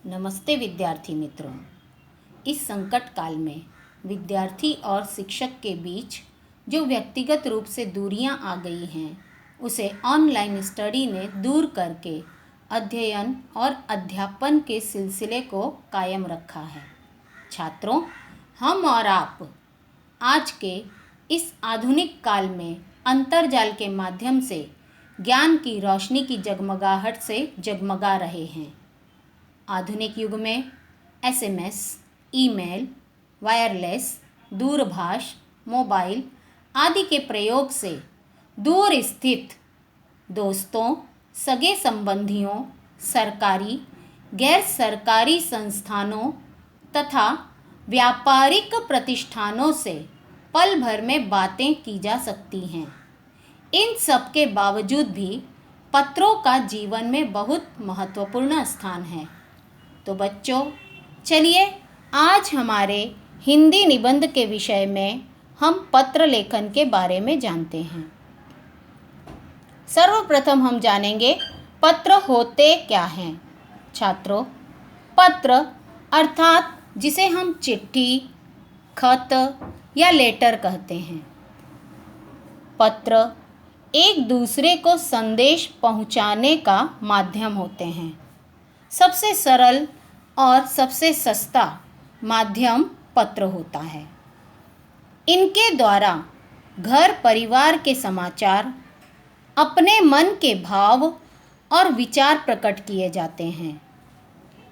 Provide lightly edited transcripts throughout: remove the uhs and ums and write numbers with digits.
नमस्ते विद्यार्थी मित्रों। इस संकट काल में विद्यार्थी और शिक्षक के बीच जो व्यक्तिगत रूप से दूरियां आ गई हैं, उसे ऑनलाइन स्टडी ने दूर करके अध्ययन और अध्यापन के सिलसिले को कायम रखा है। छात्रों, हम और आप आज के इस आधुनिक काल में अंतर्जाल के माध्यम से ज्ञान की रोशनी की जगमगाहट से जगमगा रहे हैं। आधुनिक युग में एसएमएस, ईमेल, वायरलेस, दूरभाष, मोबाइल आदि के प्रयोग से दूर स्थित दोस्तों, सगे संबंधियों, सरकारी, गैर सरकारी संस्थानों तथा व्यापारिक प्रतिष्ठानों से पल भर में बातें की जा सकती हैं। इन सब के बावजूद भी पत्रों का जीवन में बहुत महत्वपूर्ण स्थान है। तो बच्चों, चलिए आज हमारे हिंदी निबंध के विषय में हम पत्र लेखन के बारे में जानते हैं। सर्वप्रथम हम जानेंगे पत्र होते क्या हैं। छात्रों, पत्र अर्थात जिसे हम चिट्ठी, खत या लेटर कहते हैं। पत्र एक दूसरे को संदेश पहुंचाने का माध्यम होते हैं। सबसे सरल और सबसे सस्ता माध्यम पत्र होता है। इनके द्वारा घर परिवार के समाचार, अपने मन के भाव और विचार प्रकट किए जाते हैं।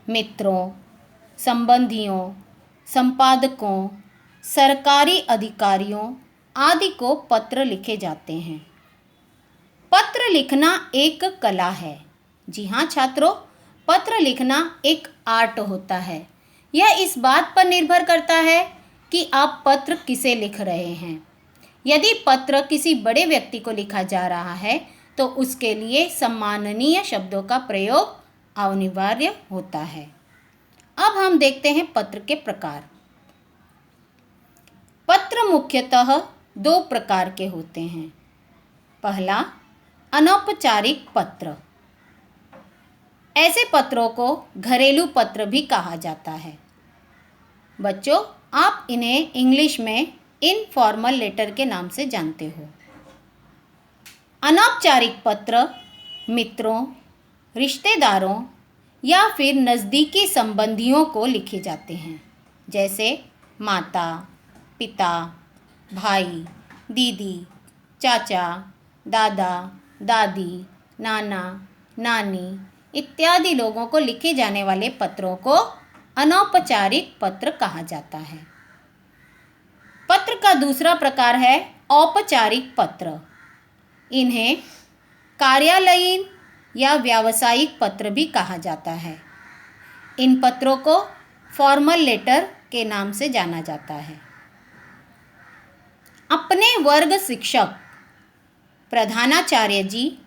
मित्रों, संबंधियों, संपादकों, सरकारी अधिकारियों आदि को पत्र लिखे जाते हैं। पत्र लिखना एक कला है। जी हाँ छात्रों, पत्र लिखना एक आर्ट होता है। यह इस बात पर निर्भर करता है कि आप पत्र किसे लिख रहे हैं। यदि पत्र किसी बड़े व्यक्ति को लिखा जा रहा है तो उसके लिए सम्माननीय शब्दों का प्रयोग अनिवार्य होता है। अब हम देखते हैं पत्र के प्रकार। पत्र मुख्यतः दो प्रकार के होते हैं। पहला, अनौपचारिक पत्र। ऐसे पत्रों को घरेलू पत्र भी कहा जाता है। बच्चों, आप इन्हें इंग्लिश में इनफॉर्मल लेटर के नाम से जानते हो। अनौपचारिक पत्र मित्रों, रिश्तेदारों या फिर नज़दीकी संबंधियों को लिखे जाते हैं, जैसे माता, पिता, भाई, दीदी, चाचा, दादा, दादी, नाना, नानी इत्यादि लोगों को लिखे जाने वाले पत्रों को अनौपचारिक पत्र कहा जाता है। पत्र का दूसरा प्रकार है औपचारिक पत्र। इन्हें कार्यालयीन या व्यावसायिक पत्र भी कहा जाता है। इन पत्रों को फॉर्मल लेटर के नाम से जाना जाता है। अपने वर्ग शिक्षक, प्रधानाचार्य जी,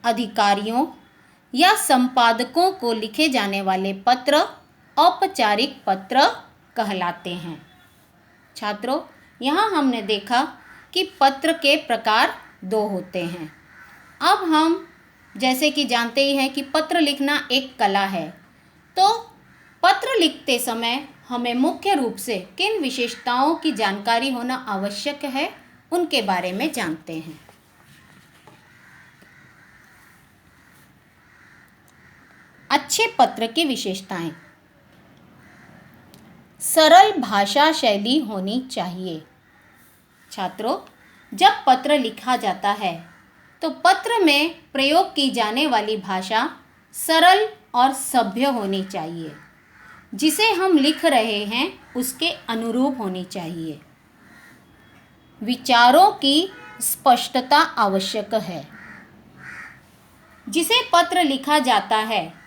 अधिकारियों या संपादकों को लिखे जाने वाले पत्र औपचारिक पत्र कहलाते हैं। छात्रों, यहाँ हमने देखा कि पत्र के प्रकार दो होते हैं। अब हम जैसे कि जानते ही हैं कि पत्र लिखना एक कला है, तो पत्र लिखते समय हमें मुख्य रूप से किन विशेषताओं की जानकारी होना आवश्यक है, उनके बारे में जानते हैं। अच्छे पत्र की विशेषताएं। सरल भाषा शैली होनी चाहिए। छात्रों, जब पत्र लिखा जाता है तो पत्र में प्रयोग की जाने वाली भाषा सरल और सभ्य होनी चाहिए। जिसे हम लिख रहे हैं उसके अनुरूप होनी चाहिए। विचारों की स्पष्टता आवश्यक है। जिसे पत्र लिखा जाता है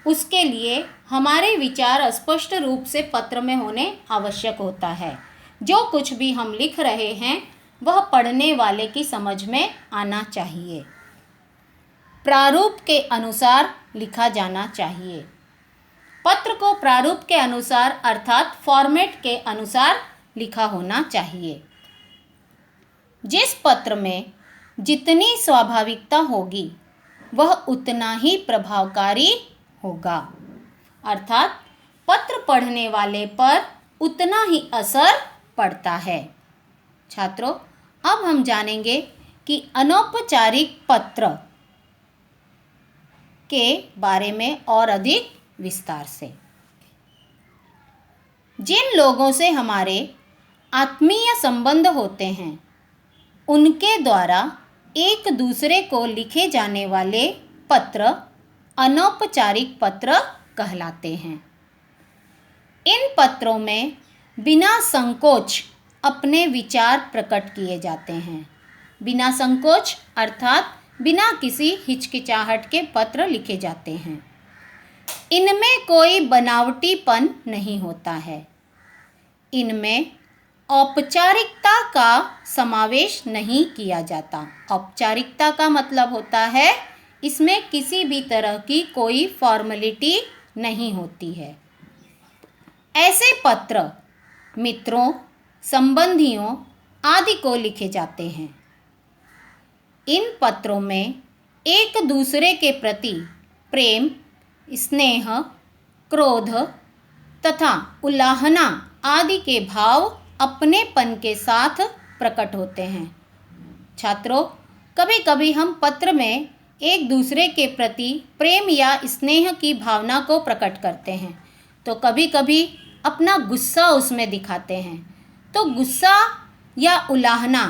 उसके लिए हमारे विचार स्पष्ट रूप से पत्र में होने आवश्यक होता है। जो कुछ भी हम लिख रहे हैं वह पढ़ने वाले की समझ में आना चाहिए। प्रारूप के अनुसार लिखा जाना चाहिए। पत्र को प्रारूप के अनुसार अर्थात फॉर्मेट के अनुसार लिखा होना चाहिए। जिस पत्र में जितनी स्वाभाविकता होगी वह उतना ही प्रभावकारी होगा। अर्थात पत्र पढ़ने वाले पर उतना ही असर पड़ता है। छात्रों, अब हम जानेंगे कि अनौपचारिक पत्र के बारे में और अधिक विस्तार से। जिन लोगों से हमारे आत्मीय संबंध होते हैं, उनके द्वारा एक दूसरे को लिखे जाने वाले पत्र अनौपचारिक पत्र कहलाते हैं। इन पत्रों में बिना संकोच अपने विचार प्रकट किए जाते हैं। बिना संकोच अर्थात बिना किसी हिचकिचाहट के पत्र लिखे जाते हैं। इनमें कोई बनावटीपन नहीं होता है। इनमें औपचारिकता का समावेश नहीं किया जाता। औपचारिकता का मतलब होता है इसमें किसी भी तरह की कोई फॉर्मेलिटी नहीं होती है। ऐसे पत्र मित्रों, संबंधियों आदि को लिखे जाते हैं। इन पत्रों में एक दूसरे के प्रति प्रेम, स्नेह, क्रोध तथा उलाहना आदि के भाव अपनेपन के साथ प्रकट होते हैं। छात्रों, कभी कभी हम पत्र में एक दूसरे के प्रति प्रेम या स्नेह की भावना को प्रकट करते हैं, तो कभी कभी अपना गुस्सा उसमें दिखाते हैं। तो गुस्सा या उलाहना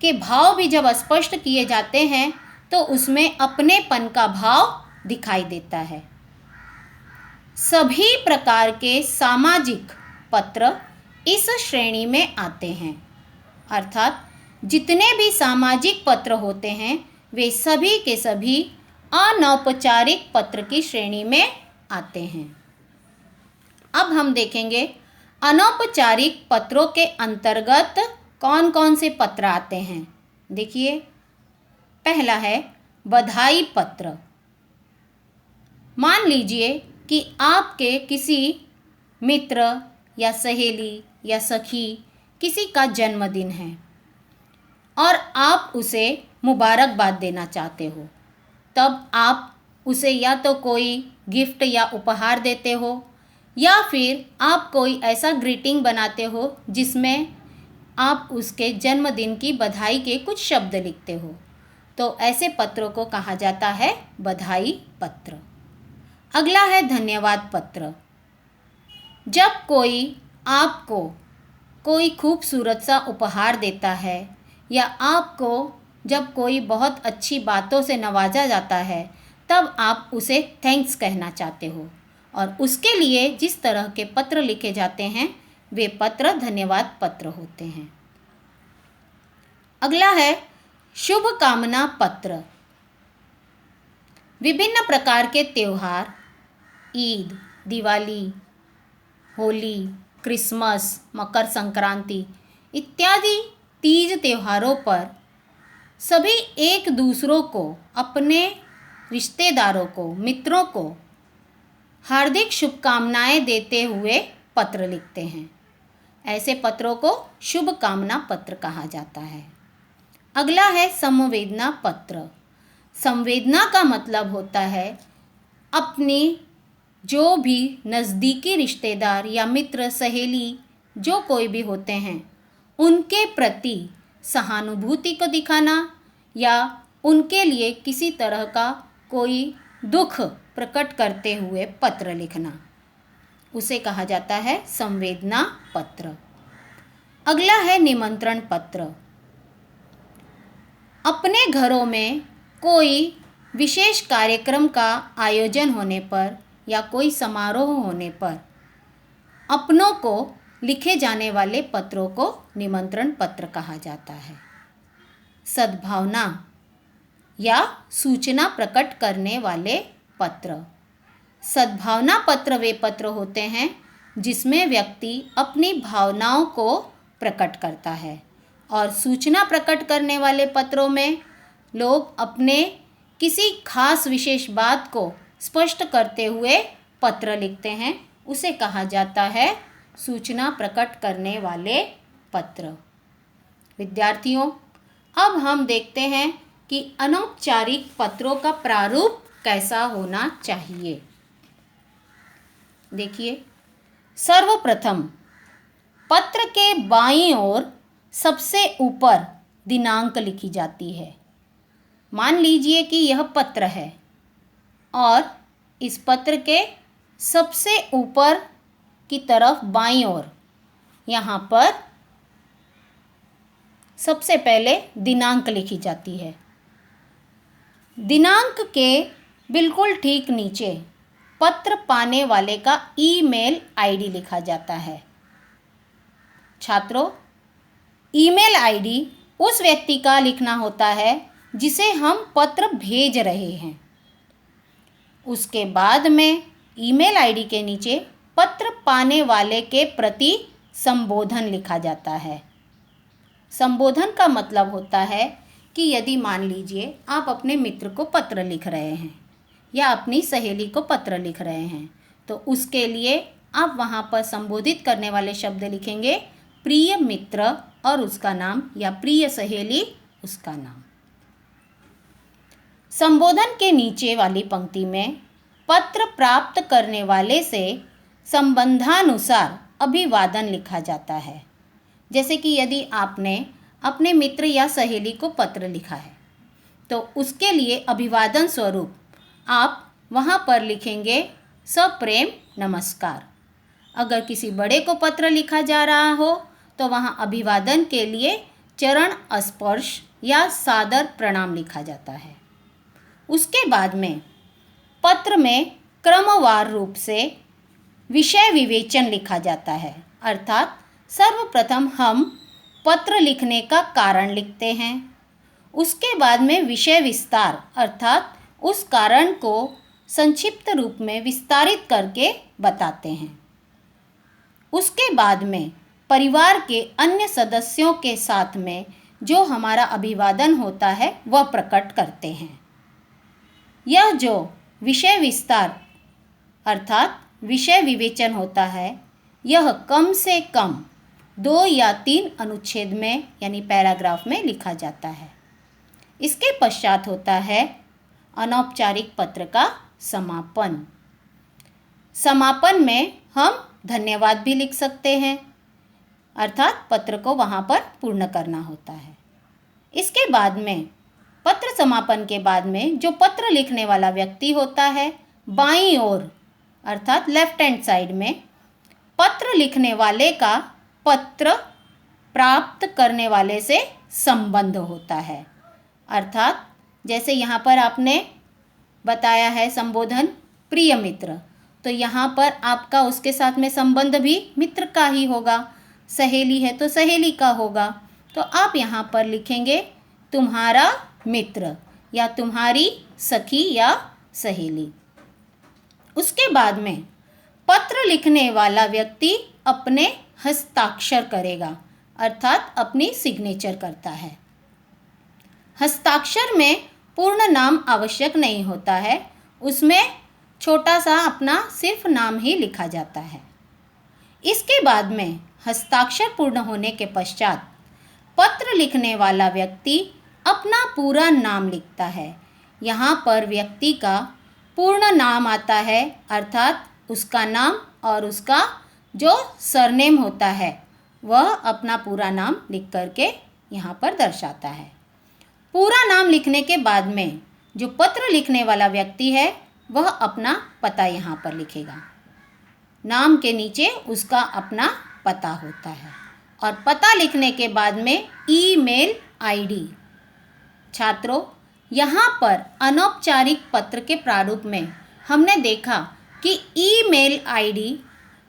के भाव भी जब स्पष्ट किए जाते हैं तो उसमें अपनेपन का भाव दिखाई देता है। सभी प्रकार के सामाजिक पत्र इस श्रेणी में आते हैं, अर्थात जितने भी सामाजिक पत्र होते हैं वे सभी के सभी अनौपचारिक पत्र की श्रेणी में आते हैं। अब हम देखेंगे अनौपचारिक पत्रों के अंतर्गत कौन कौन से पत्र आते हैं। देखिए, पहला है बधाई पत्र। मान लीजिए कि आपके किसी मित्र या सहेली या सखी किसी का जन्मदिन है और आप उसे मुबारकबाद देना चाहते हो, तब आप उसे या तो कोई गिफ्ट या उपहार देते हो या फिर आप कोई ऐसा ग्रीटिंग बनाते हो जिसमें आप उसके जन्मदिन की बधाई के कुछ शब्द लिखते हो। तो ऐसे पत्रों को कहा जाता है बधाई पत्र। अगला है धन्यवाद पत्र। जब कोई आपको कोई खूबसूरत सा उपहार देता है या आपको जब कोई बहुत अच्छी बातों से नवाजा जाता है, तब आप उसे थैंक्स कहना चाहते हो और उसके लिए जिस तरह के पत्र लिखे जाते हैं वे पत्र धन्यवाद पत्र होते हैं। अगला है शुभ कामना पत्र। विभिन्न प्रकार के त्यौहार, ईद, दिवाली, होली, क्रिसमस, मकर संक्रांति इत्यादि तीज त्योहारों पर सभी एक दूसरों को, अपने रिश्तेदारों को, मित्रों को हार्दिक शुभकामनाएं देते हुए पत्र लिखते हैं। ऐसे पत्रों को शुभ कामना पत्र कहा जाता है। अगला है संवेदना पत्र। संवेदना का मतलब होता है अपनी जो भी नज़दीकी रिश्तेदार या मित्र, सहेली जो कोई भी होते हैं उनके प्रति सहानुभूति को दिखाना या उनके लिए किसी तरह का कोई दुख प्रकट करते हुए पत्र लिखना, उसे कहा जाता है संवेदना पत्र। अगला है निमंत्रण पत्र। अपने घरों में कोई विशेष कार्यक्रम का आयोजन होने पर या कोई समारोह होने पर अपनों को लिखे जाने वाले पत्रों को निमंत्रण पत्र कहा जाता है। सद्भावना या सूचना प्रकट करने वाले पत्र। सद्भावना पत्र वे पत्र होते हैं जिसमें व्यक्ति अपनी भावनाओं को प्रकट करता है, और सूचना प्रकट करने वाले पत्रों में लोग अपने किसी खास विशेष बात को स्पष्ट करते हुए पत्र लिखते हैं, उसे कहा जाता है सूचना प्रकट करने वाले पत्र। विद्यार्थियों, अब हम देखते हैं कि अनौपचारिक पत्रों का प्रारूप कैसा होना चाहिए। देखिए, सर्वप्रथम पत्र के बाईं ओर सबसे ऊपर दिनांक लिखी जाती है। मान लीजिए कि यह पत्र है और इस पत्र के सबसे ऊपर की तरफ बाईं ओर यहाँ पर सबसे पहले दिनांक लिखी जाती है। दिनांक के बिल्कुल ठीक नीचे पत्र पाने वाले का ईमेल आईडी लिखा जाता है। छात्रों, ईमेल आईडी उस व्यक्ति का लिखना होता है जिसे हम पत्र भेज रहे हैं। उसके बाद में ईमेल आईडी के नीचे पत्र पाने वाले के प्रति संबोधन लिखा जाता है। संबोधन का मतलब होता है कि यदि मान लीजिए आप अपने मित्र को पत्र लिख रहे हैं या अपनी सहेली को पत्र लिख रहे हैं, तो उसके लिए आप वहाँ पर संबोधित करने वाले शब्द लिखेंगे प्रिय मित्र और उसका नाम, या प्रिय सहेली उसका नाम। संबोधन के नीचे वाली पंक्ति में पत्र प्राप्त करने वाले से संबंधानुसार अभिवादन लिखा जाता है। जैसे कि यदि आपने अपने मित्र या सहेली को पत्र लिखा है, तो उसके लिए अभिवादन स्वरूप आप वहाँ पर लिखेंगे सप्रेम नमस्कार। अगर किसी बड़े को पत्र लिखा जा रहा हो तो वहाँ अभिवादन के लिए चरण स्पर्श या सादर प्रणाम लिखा जाता है। उसके बाद में पत्र में क्रमवार रूप से विषय विवेचन लिखा जाता है, अर्थात सर्वप्रथम हम पत्र लिखने का कारण लिखते हैं। उसके बाद में विषय विस्तार, अर्थात उस कारण को संक्षिप्त रूप में विस्तारित करके बताते हैं। उसके बाद में परिवार के अन्य सदस्यों के साथ में जो हमारा अभिवादन होता है वह प्रकट करते हैं। यह जो विषय विस्तार अर्थात विषय विवेचन होता है, यह कम से कम 2 या 3 अनुच्छेद में यानी पैराग्राफ में लिखा जाता है। इसके पश्चात होता है अनौपचारिक पत्र का समापन। समापन में हम धन्यवाद भी लिख सकते हैं, अर्थात पत्र को वहाँ पर पूर्ण करना होता है। इसके बाद में पत्र समापन के बाद में जो पत्र लिखने वाला व्यक्ति होता है, बाईं ओर अर्थात लेफ्ट हैंड साइड में पत्र लिखने वाले का पत्र प्राप्त करने वाले से संबंध होता है। अर्थात जैसे यहाँ पर आपने बताया है संबोधन प्रिय मित्र, तो यहाँ पर आपका उसके साथ में संबंध भी मित्र का ही होगा। सहेली है तो सहेली का होगा, तो आप यहाँ पर लिखेंगे तुम्हारा मित्र या तुम्हारी सखी या सहेली। उसके बाद में पत्र लिखने वाला व्यक्ति अपने हस्ताक्षर करेगा, अर्थात अपनी सिग्नेचर करता है। हस्ताक्षर में पूर्ण नाम आवश्यक नहीं होता है, उसमें छोटा सा अपना सिर्फ नाम ही लिखा जाता है। इसके बाद में हस्ताक्षर पूर्ण होने के पश्चात पत्र लिखने वाला व्यक्ति अपना पूरा नाम लिखता है। यहाँ पर व्यक्ति का पूर्ण नाम आता है, अर्थात उसका नाम और उसका जो सरनेम होता है वह अपना पूरा नाम लिख करके यहाँ पर दर्शाता है। पूरा नाम लिखने के बाद में जो पत्र लिखने वाला व्यक्ति है वह अपना पता यहाँ पर लिखेगा। नाम के नीचे उसका अपना पता होता है और पता लिखने के बाद में ईमेल आईडी। छात्रों, यहाँ पर अनौपचारिक पत्र के प्रारूप में हमने देखा कि ईमेल आईडी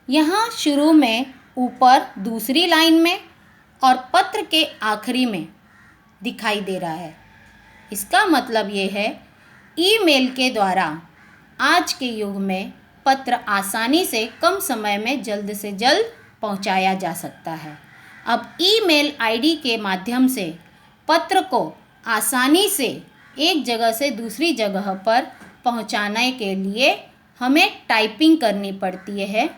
यहाँ शुरू में ऊपर दूसरी लाइन में और पत्र के आखिरी में दिखाई दे रहा है। इसका मतलब ये है ईमेल के द्वारा आज के युग में पत्र आसानी से कम समय में जल्द से जल्द पहुंचाया जा सकता है। अब ईमेल आईडी के माध्यम से पत्र को आसानी से एक जगह से दूसरी जगह पर पहुंचाने के लिए हमें टाइपिंग करनी पड़ती है।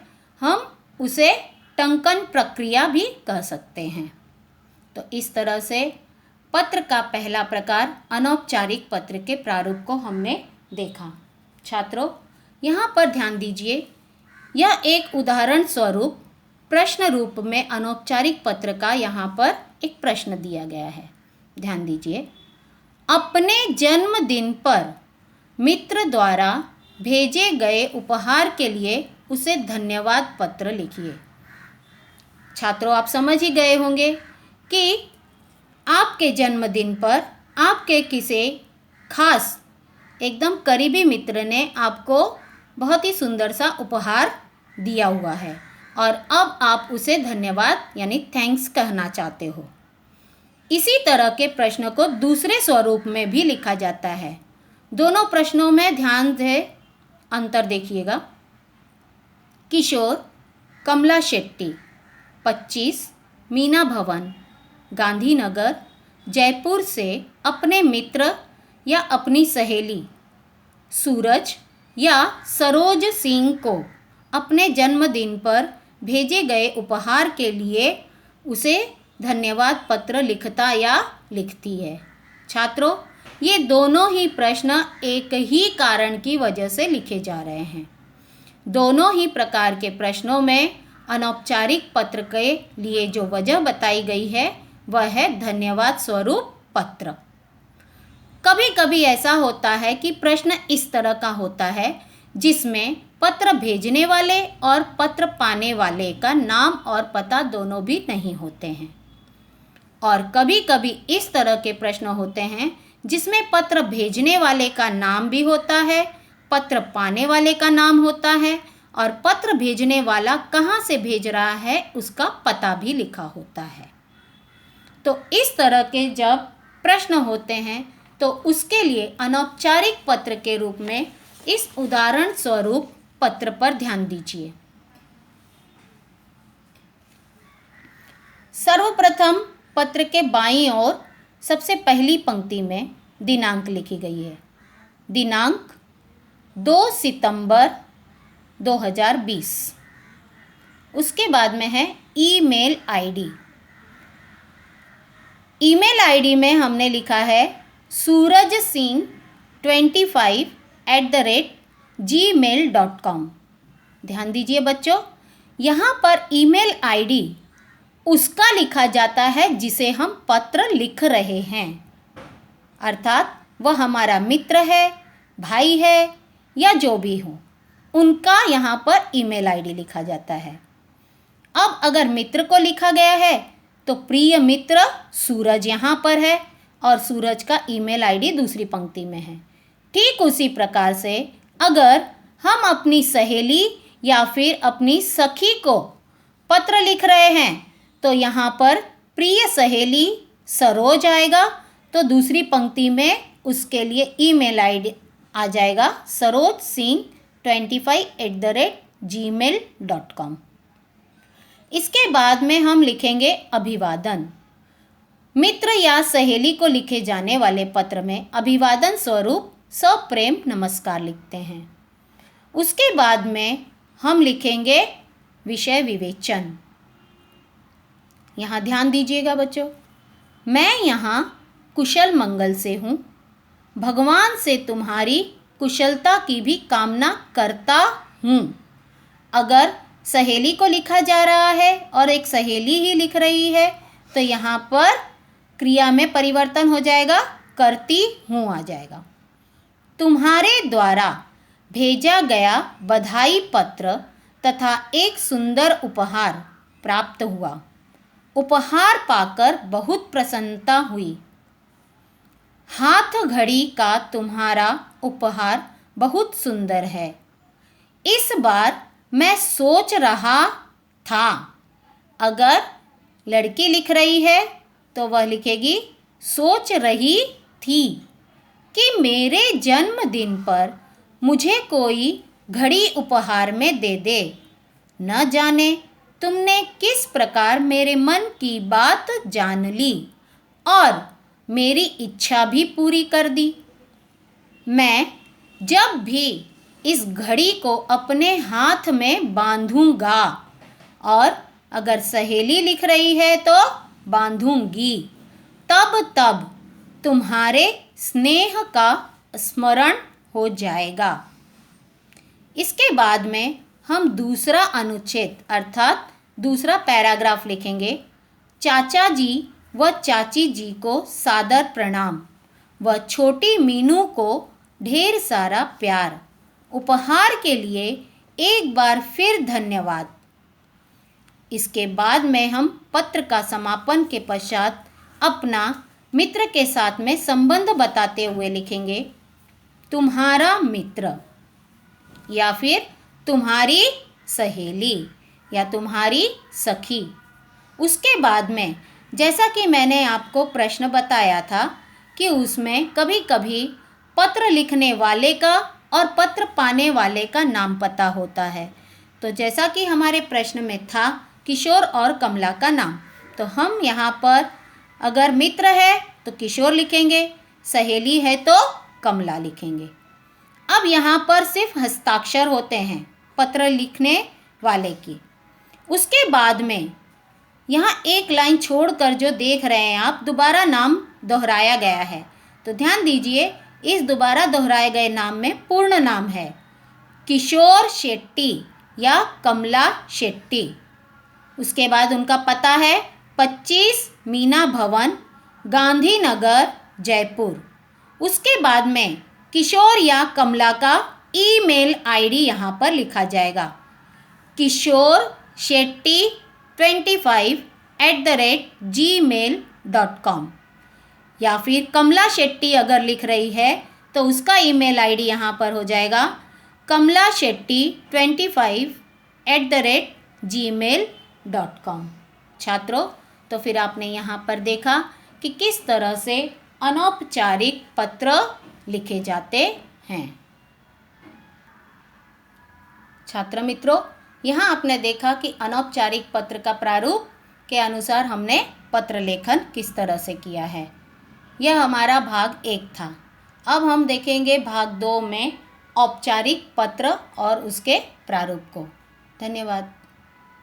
हम उसे टंकन प्रक्रिया भी कह सकते हैं। तो इस तरह से पत्र का पहला प्रकार अनौपचारिक पत्र के प्रारूप को हमने देखा। छात्रों, यहाँ पर ध्यान दीजिए, यह एक उदाहरण स्वरूप प्रश्न रूप में अनौपचारिक पत्र का यहाँ पर एक प्रश्न दिया गया है। ध्यान दीजिए। अपने जन्मदिन पर मित्र द्वारा भेजे गए उपहार के लिए उसे धन्यवाद पत्र लिखिए। छात्रों, आप समझ ही गए होंगे कि आपके जन्मदिन पर आपके किसी खास एकदम करीबी मित्र ने आपको बहुत ही सुंदर सा उपहार दिया हुआ है और अब आप उसे धन्यवाद यानी थैंक्स कहना चाहते हो। इसी तरह के प्रश्न को दूसरे स्वरूप में भी लिखा जाता है। दोनों प्रश्नों में ध्यान से अंतर देखिएगा। किशोर कमला शेट्टी 25 मीना भवन गांधीनगर जयपुर से अपने मित्र या अपनी सहेली सूरज या सरोज सिंह को अपने जन्मदिन पर भेजे गए उपहार के लिए उसे धन्यवाद पत्र लिखता या लिखती है। छात्रों, ये दोनों ही प्रश्न एक ही कारण की वजह से लिखे जा रहे हैं। दोनों ही प्रकार के प्रश्नों में अनौपचारिक पत्र के लिए जो वजह बताई गई है वह है धन्यवाद स्वरूप पत्र। कभी कभी ऐसा होता है कि प्रश्न इस तरह का होता है जिसमें पत्र भेजने वाले और पत्र पाने वाले का नाम और पता दोनों भी नहीं होते हैं। और कभी कभी इस तरह के प्रश्न होते हैं जिसमें पत्र भेजने वाले का नाम भी होता है, पत्र पाने वाले का नाम होता है और पत्र भेजने वाला कहाँ से भेज रहा है उसका पता भी लिखा होता है। तो इस तरह के जब प्रश्न होते हैं तो उसके लिए अनौपचारिक पत्र के रूप में इस उदाहरण स्वरूप पत्र पर ध्यान दीजिए। सर्वप्रथम पत्र के बाईं ओर सबसे पहली पंक्ति में दिनांक लिखी गई है। दिनांक 2 सितंबर 2020। उसके बाद में है ईमेल आईडी। ईमेल आईडी में हमने लिखा है surajsingh25@gmail.com। ध्यान दीजिए बच्चों, यहाँ पर ईमेल आईडी उसका लिखा जाता है जिसे हम पत्र लिख रहे हैं, अर्थात वह हमारा मित्र है, भाई है या जो भी हो, उनका यहाँ पर ईमेल आईडी लिखा जाता है। अब अगर मित्र को लिखा गया है तो प्रिय मित्र सूरज यहाँ पर है और सूरज का ईमेल आईडी दूसरी पंक्ति में है। ठीक उसी प्रकार से अगर हम अपनी सहेली या फिर अपनी सखी को पत्र लिख रहे हैं तो यहाँ पर प्रिय सहेली सरोज आएगा, तो दूसरी पंक्ति में उसके लिए ईमेल आईडी आ जाएगा saroj25@gmail.com। इसके बाद में हम लिखेंगे अभिवादन। मित्र या सहेली को लिखे जाने वाले पत्र में अभिवादन स्वरूप सप्रेम नमस्कार लिखते हैं। उसके बाद में हम लिखेंगे विषय विवेचन। यहाँ ध्यान दीजिएगा बच्चों, मैं यहाँ कुशल मंगल से हूँ, भगवान से तुम्हारी कुशलता की भी कामना करता हूँ। अगर सहेली को लिखा जा रहा है और एक सहेली ही लिख रही है तो यहाँ पर क्रिया में परिवर्तन हो जाएगा, करती हूँ आ जाएगा। तुम्हारे द्वारा भेजा गया बधाई पत्र तथा एक सुंदर उपहार प्राप्त हुआ। उपहार पाकर बहुत प्रसन्नता हुई। हाथ घड़ी का तुम्हारा उपहार बहुत सुंदर है। इस बार मैं सोच रहा था, अगर लड़की लिख रही है तो वह लिखेगी सोच रही थी कि मेरे जन्मदिन पर मुझे कोई घड़ी उपहार में दे दे। न जाने तुमने किस प्रकार मेरे मन की बात जान ली और मेरी इच्छा भी पूरी कर दी। मैं जब भी इस घड़ी को अपने हाथ में बांधूंगा, और अगर सहेली लिख रही है तो बांधूंगी, तब तब तुम्हारे स्नेह का स्मरण हो जाएगा। इसके बाद में हम दूसरा अनुच्छेद अर्थात दूसरा पैराग्राफ लिखेंगे। चाचा जी व चाची जी को सादर प्रणाम व छोटी मीनू को ढेर सारा प्यार। उपहार के लिए एक बार फिर धन्यवाद। इसके बाद में हम पत्र का समापन के पश्चात अपना मित्र के साथ में संबंध बताते हुए लिखेंगे तुम्हारा मित्र या फिर तुम्हारी सहेली या तुम्हारी सखी। उसके बाद में जैसा कि मैंने आपको प्रश्न बताया था कि उसमें कभी कभी पत्र लिखने वाले का और पत्र पाने वाले का नाम पता होता है। तो जैसा कि हमारे प्रश्न में था किशोर और कमला का नाम, तो हम यहाँ पर अगर मित्र है तो किशोर लिखेंगे, सहेली है तो कमला लिखेंगे। अब यहाँ पर सिर्फ हस्ताक्षर होते हैं पत्र लिखने वाले की। उसके बाद में यहाँ एक लाइन छोड़कर जो देख रहे हैं आप, दोबारा नाम दोहराया गया है। तो ध्यान दीजिए, इस दोबारा दोहराए गए नाम में पूर्ण नाम है किशोर शेट्टी या कमला शेट्टी। उसके बाद उनका पता है 25 मीना भवन, गांधीनगर, जयपुर। उसके बाद में किशोर या कमला का ईमेल आईडी यहाँ पर लिखा जाएगा किशोर शेट्टी 25@gmail.com। या फिर कमला शेट्टी अगर लिख रही है तो उसका ईमेल आईडी यहाँ पर हो जाएगा कमला शेट्टी 25@gmail.com। छात्रों, तो फिर आपने यहाँ पर देखा कि किस तरह से अनौपचारिक पत्र लिखे जाते हैं। छात्र मित्रों, यहाँ आपने देखा कि अनौपचारिक पत्र का प्रारूप के अनुसार हमने पत्र लेखन किस तरह से किया है। यह हमारा भाग 1 था। अब हम देखेंगे भाग 2 में औपचारिक पत्र और उसके प्रारूप को। धन्यवाद।